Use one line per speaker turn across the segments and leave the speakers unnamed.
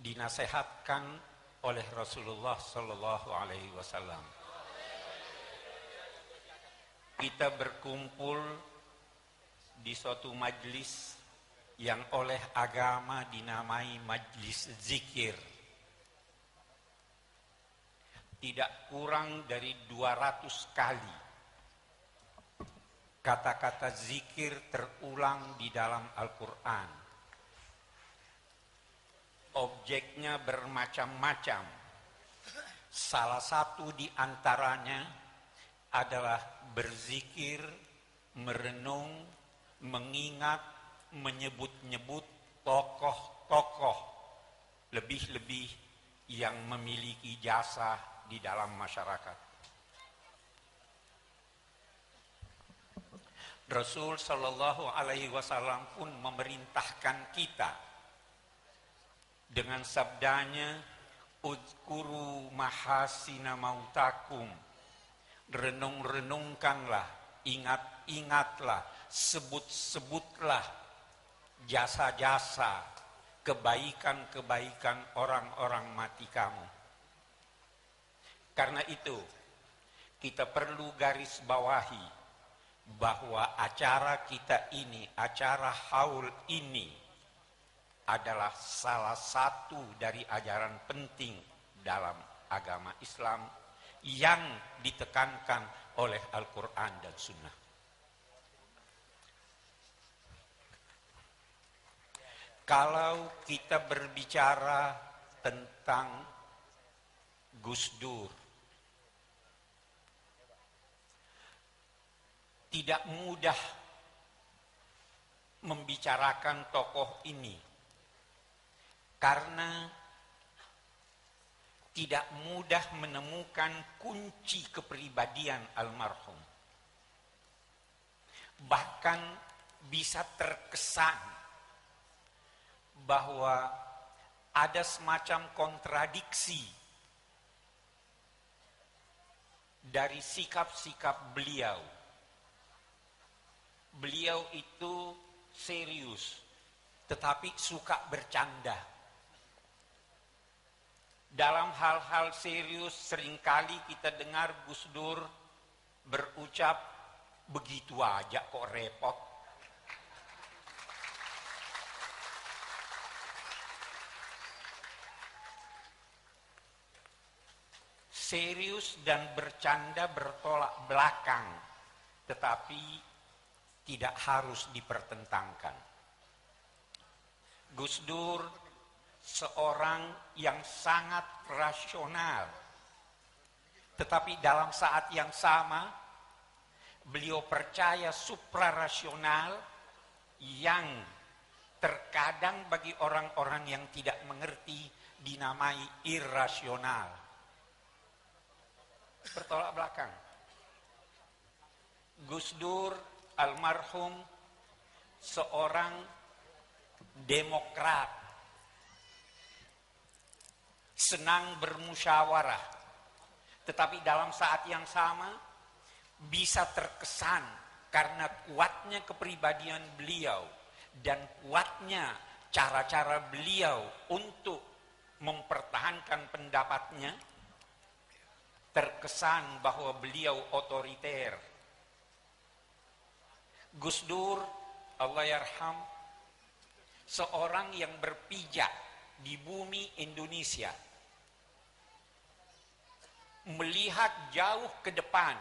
dinasehatkan oleh Rasulullah Sallallahu Alaihi Wasallam. Kita berkumpul di suatu majlis yang oleh agama dinamai majlis zikir. Tidak kurang dari 200 kali kata-kata zikir terulang di dalam Al-Quran. Objeknya bermacam-macam. Salah satu di antaranya adalah berzikir, merenung, mengingat, menyebut-nyebut tokoh-tokoh, lebih-lebih yang memiliki jasa di dalam masyarakat. Rasul Sallallahu Alaihi Wasallam pun memerintahkan kita dengan sabdanya, "Uzkuru mahasina mautakum." Renung-renungkanlah, ingat-ingatlah, sebut-sebutlah jasa-jasa, kebaikan-kebaikan orang-orang mati kamu. Karena itu, kita perlu garis bawahi bahwa acara kita ini, acara haul ini adalah salah satu dari ajaran penting dalam agama Islam yang ditekankan oleh Al-Quran dan Sunnah. Kalau kita berbicara tentang Gus Dur, tidak mudah membicarakan tokoh ini karena tidak mudah menemukan kunci kepribadian almarhum. Bahkan bisa terkesan bahwa ada semacam kontradiksi dari sikap-sikap beliau. Beliau itu serius, tetapi suka bercanda. Dalam hal-hal serius seringkali kita dengar Gus Dur berucap, "Begitu aja kok repot." Serius dan bercanda bertolak belakang, tetapi tidak harus dipertentangkan. Gus Dur seorang yang sangat rasional, tetapi dalam saat yang sama beliau percaya suprarasional yang terkadang bagi orang-orang yang tidak mengerti dinamai irrasional. Bertolak belakang. Gus Dur almarhum seorang demokrat, senang bermusyawarah, tetapi dalam saat yang sama bisa terkesan karena kuatnya kepribadian beliau dan kuatnya cara-cara beliau untuk mempertahankan pendapatnya, terkesan bahwa beliau otoriter. Gus Dur, Allah yarham, seorang yang berpijak di bumi Indonesia, melihat jauh ke depan,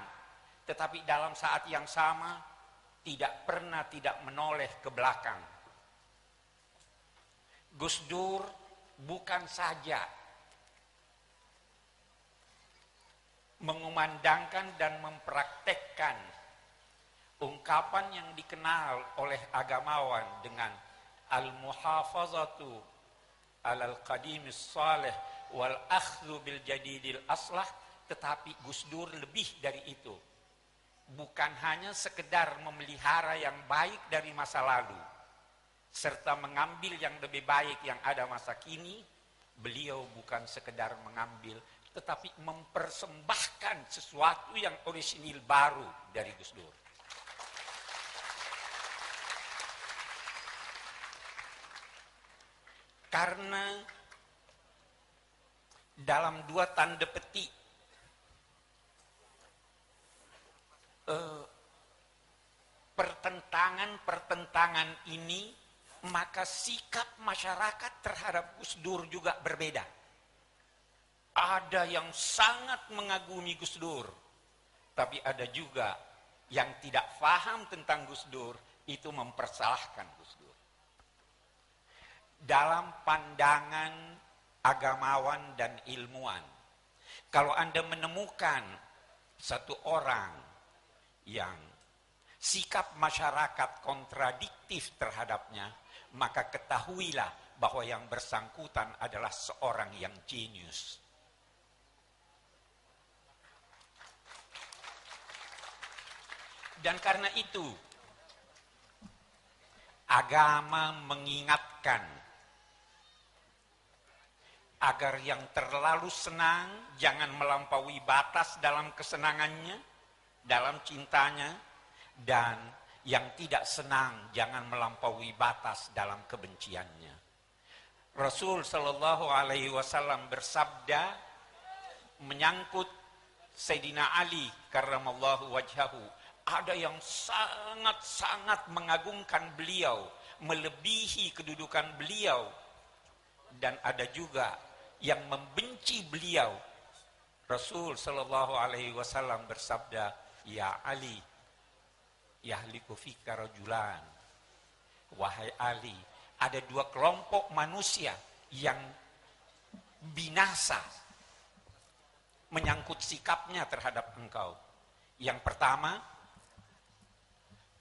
tetapi dalam saat yang sama tidak pernah tidak menoleh ke belakang. Gus Dur bukan saja mengumandangkan dan mempraktekkan ungkapan yang dikenal oleh agamawan dengan al-muhafazatu alal qadimis salih wal akhdhu bil jadidil aslah, tetapi Gus Dur lebih dari itu. Bukan hanya sekedar memelihara yang baik dari masa lalu serta mengambil yang lebih baik yang ada masa kini. Beliau bukan sekedar mengambil, tetapi mempersembahkan sesuatu yang orisinil baru dari Gus Dur. Karena dalam dua tanda petik pertentangan ini, maka sikap masyarakat terhadap Gus Dur juga berbeda. Ada yang sangat mengagumi Gus Dur, tapi ada juga yang tidak paham tentang Gus Dur, itu mempersalahkan Gus Dur. Dalam pandangan agamawan dan ilmuwan, kalau Anda menemukan satu orang yang sikap masyarakat kontradiktif terhadapnya, maka ketahuilah bahwa yang bersangkutan adalah seorang yang jenius. Dan karena itu, agama mengingatkan agar yang terlalu senang jangan melampaui batas dalam kesenangannya, dalam cintanya, dan yang tidak senang jangan melampaui batas dalam kebenciannya. Rasul Shallallahu Alaihi Wasallam bersabda menyangkut Sayyidina Ali karramallahu wajhahu, ada yang sangat-sangat mengagungkan beliau, melebihi kedudukan beliau, dan ada juga yang membenci beliau. Rasul Shallallahu Alaihi Wasallam bersabda, ya Ali, yahliku fika rajulan, wahai Ali, ada dua kelompok manusia yang binasa menyangkut sikapnya terhadap engkau. Yang pertama,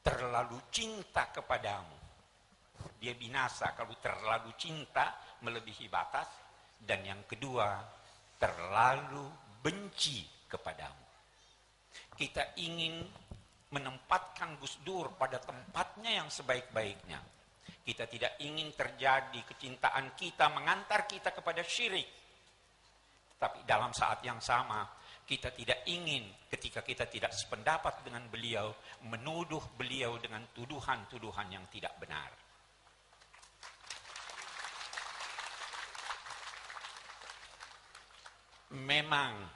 terlalu cinta kepadamu. Dia binasa kalau terlalu cinta melebihi batas. Dan yang kedua, terlalu benci kepadamu. Kita ingin menempatkan Gus Dur pada tempatnya yang sebaik-baiknya. Kita tidak ingin terjadi kecintaan kita mengantar kita kepada syirik. Tapi dalam saat yang sama, kita tidak ingin ketika kita tidak sependapat dengan beliau, menuduh beliau dengan tuduhan-tuduhan yang tidak benar. Memang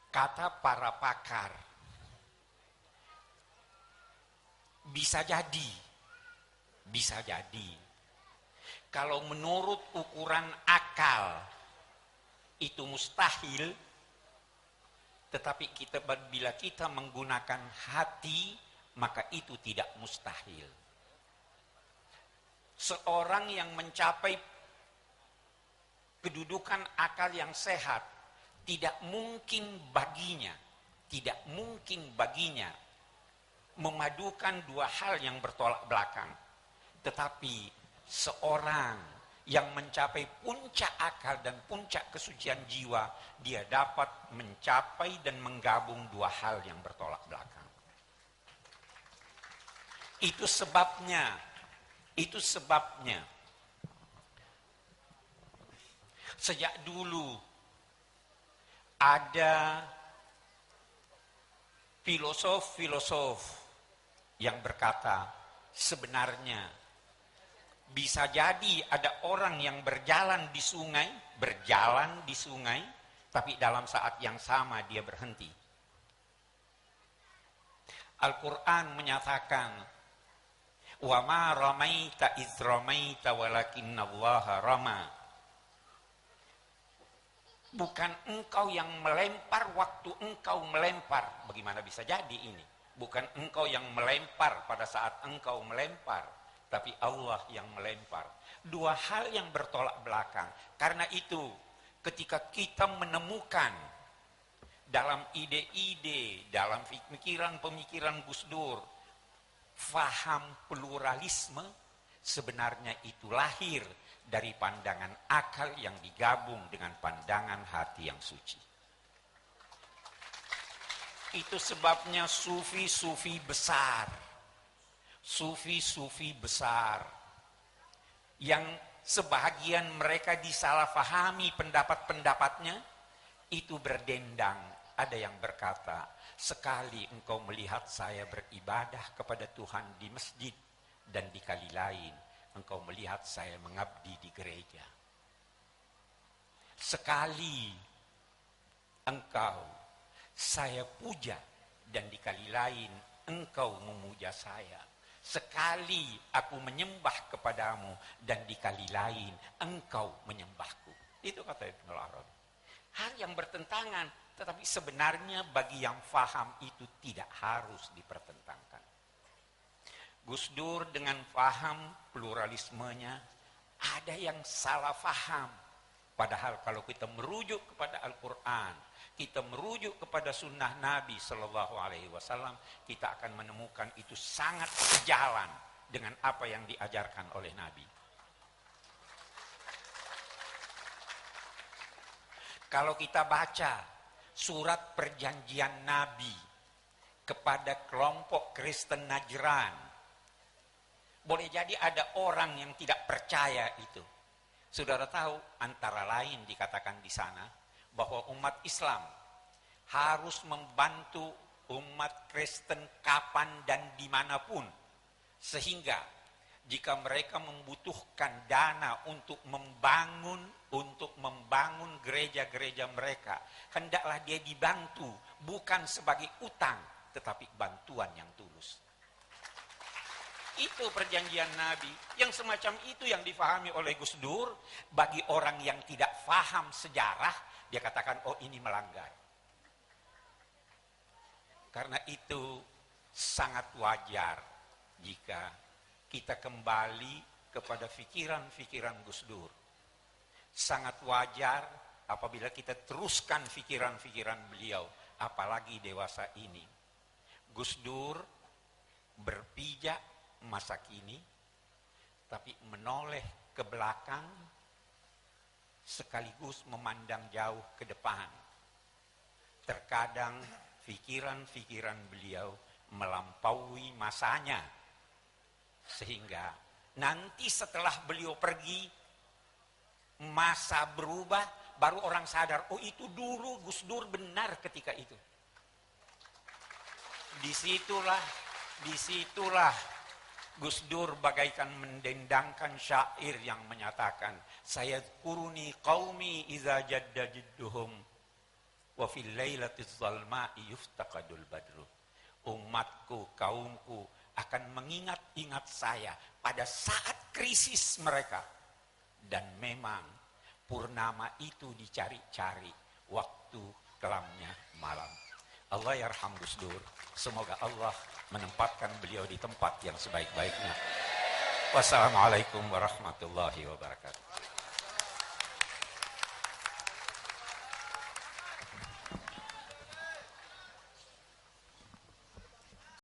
kata para pakar, bisa jadi kalau menurut ukuran akal itu mustahil, tetapi bila kita menggunakan hati, maka itu tidak mustahil. Seorang yang mencapai kedudukan akal yang sehat, tidak mungkin baginya memadukan dua hal yang bertolak belakang. Tetapi seorang yang mencapai puncak akal dan puncak kesucian jiwa, dia dapat mencapai dan menggabung dua hal yang bertolak belakang. Itu sebabnya sejak dulu ada filosof yang berkata, sebenarnya bisa jadi ada orang yang berjalan di sungai, tapi dalam saat yang sama dia berhenti. Al-Quran menyatakan, wa ma ramaita idz ramaita walakinnallaha rama. Bukan engkau yang melempar waktu engkau melempar. Bagaimana bisa jadi ini? Bukan engkau yang melempar pada saat engkau melempar, tapi Allah yang melempar. Dua hal yang bertolak belakang. Karena itu, ketika kita menemukan dalam ide-ide, dalam pemikiran Gus Dur, faham pluralisme, sebenarnya itu lahir dari pandangan akal yang digabung dengan pandangan hati yang suci. Itu sebabnya sufi-sufi besar yang sebahagian mereka disalahfahami pendapat-pendapatnya, itu berdendang. Ada yang berkata, sekali engkau melihat saya beribadah kepada Tuhan di masjid, dan di kali lain engkau melihat saya mengabdi di gereja. Sekali engkau saya puja dan dikali lain engkau memuja saya. Sekali aku menyembah kepadamu dan dikali lain engkau menyembahku. Itu kata Ibnu Arabi. Hal yang bertentangan, tetapi sebenarnya bagi yang faham itu tidak harus dipertentangkan. Gus Dur dengan faham pluralismenya, ada yang salah faham. Padahal kalau kita merujuk kepada Al-Quran, kita merujuk kepada sunnah Nabi Sallallahu Alaihi Wasallam, kita akan menemukan itu sangat sejalan dengan apa yang diajarkan oleh Nabi. Kalau kita baca surat perjanjian Nabi kepada kelompok Kristen Najran, boleh jadi ada orang yang tidak percaya itu. Saudara tahu, antara lain dikatakan di sana bahwa umat Islam harus membantu umat Kristen kapan dan dimanapun, sehingga jika mereka membutuhkan dana untuk membangun gereja-gereja mereka, hendaklah dia dibantu bukan sebagai utang, tetapi bantuan yang tulus. Itu perjanjian Nabi. Yang semacam itu yang difahami oleh Gus Dur. Bagi orang yang tidak faham sejarah, dia katakan, oh ini melanggar. Karena itu sangat wajar jika kita kembali kepada pikiran-pikiran Gus Dur. Sangat wajar apabila kita teruskan pikiran-pikiran beliau, apalagi dewasa ini. Gus Dur berpijak masa kini, tapi menoleh ke belakang sekaligus memandang jauh ke depan. Terkadang pikiran-pikiran beliau melampaui masanya, sehingga nanti setelah beliau pergi, masa berubah, baru orang sadar, oh itu dulu Gus Dur benar ketika itu. Disitulah Gus Dur bagaikan mendendangkan syair yang menyatakan, sayadkuruni qaumi iza jadda jidduhum wa fil lailatiz zalma'i yuftaqadul badru. Umatku, kaumku akan mengingat-ingat saya pada saat krisis mereka. Dan memang purnama itu dicari-cari waktu kelamnya malam. Allah yarham Gus Dur. Semoga Allah menempatkan beliau di tempat yang sebaik-baiknya. Wassalamualaikum warahmatullahi wabarakatuh.